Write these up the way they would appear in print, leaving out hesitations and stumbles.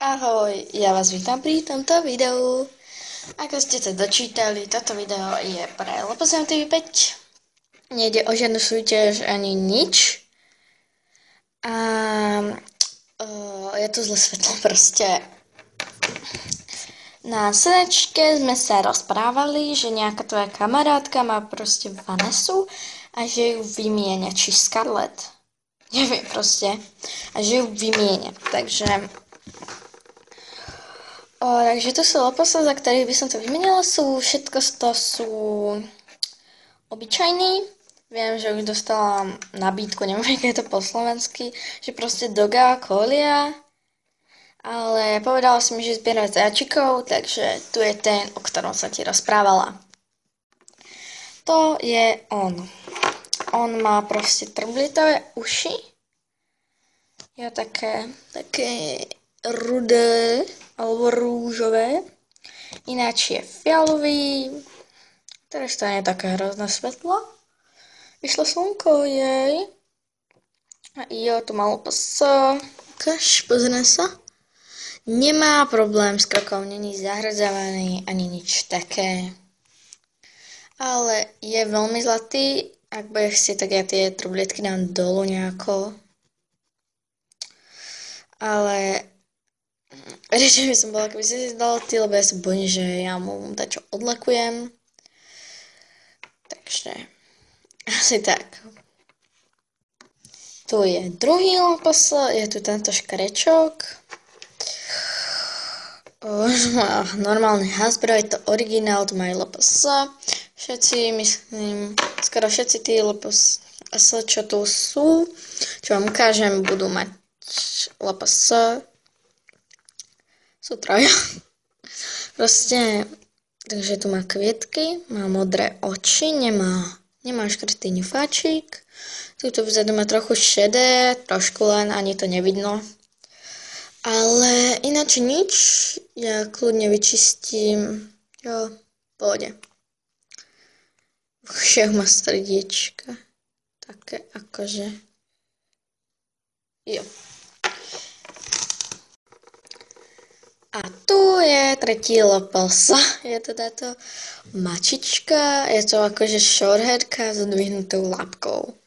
Ahoj, ja vás vítam pri tomto videu. Ako ste sa dočítali, toto video je pre Lopozem TV 5. Nejde o žiadnu súťaž ani nič. A je tu zle svetlo proste. Na sedačke sme sa rozprávali, že nejaká tvoja kamarátka má proste Vanessu a že ju vymieňa, či Scarlett. Neviem proste. A že ju vymieňa, takže to sú loposy, za ktorých by som to vymenila, všetko to sú obyčajní. Viem, že už dostala nabídku, neviem, aké je to po slovensky, že proste doga, kolia. Ale povedala si mi, že zbiera zajačikov, takže tu je ten, o ktorom sa ti rozprávala. To je on. On má proste trblitové uši. Je také rudé alebo rúžové. Ináč je fialový. Teraz to nie je také hrozné svetlo. Vyšlo slnko, jej. A jo, tu malo paso. Ukáž, pozrie sa. Nemá problém s krokom, není zahradzavaný ani nič také. Ale je veľmi zlatý. Ak budeš si, tak ja tie trublietky dám dolu nejako. Ale radšej by som bola, keby si dala ty, lebo ja sa bojím, že ja mu dačo odlakujem. Takže asi tak. Tu je druhý lopos, je tu tento škrečok. Má normálny Hasbro, je to originál, tu majú lopos. Všetci, myslím, skoro všetci tí lopos, čo tu sú, čo vám ukážem, budú mať lopos. Sú troja. Proste, takže tu má kvietky, má modré oči, nemá škrtý ňufáčik. Tuto vzadu má trochu šedé, trošku len, ani to nevidno. Ale ináč nič, ja kľudne vyčistím, jo, pohode. V ušiach má srdiečka, také akože, jo. A tu je tretí lopos, je to táto mačička, je to akože shorthairka s odvihnutou labkou.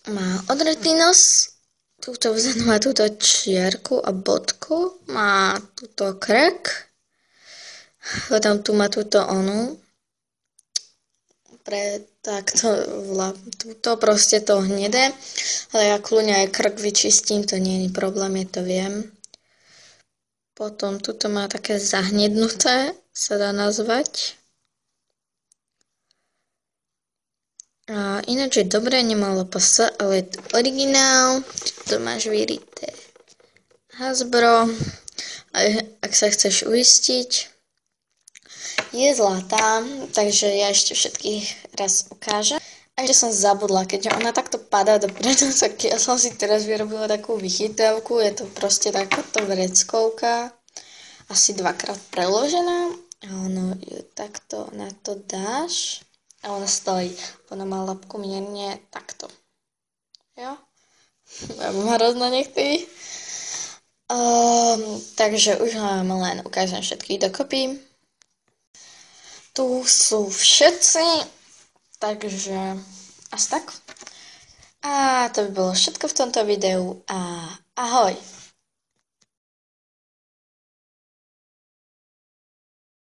Má odretý nos, túto vzadu má túto čiarku a bodku, má túto krk, potom tu má túto onu, pre takto túto proste to hnedé, ale ja kľudne aj krk vyčistím, to nie je problém, ja to viem. Potom tuto má také zahnednuté, sa dá nazvať. A ináč je dobré, nemalo pas, ale je to originál. Tu máš vyrité Hasbro. A ak sa chceš uistiť, je zlatá, takže ja ešte všetkých raz ukážem. A ešte som zabudla, keďže ona takto padá dopredu, tak ja som si teraz vyrobila takú vychytávku. Je to proste takáto vreckovka, asi dvakrát preložená. A ono ju takto na to dáš. A ona stojí. Ona má labku mierne takto. Jo? Ja mám hrozno nechty. Takže už vám len ukážem všetkých dokopy. Tu sú všetci. Takže asi tak. A to by bolo všetko v tomto videu. A ahoj.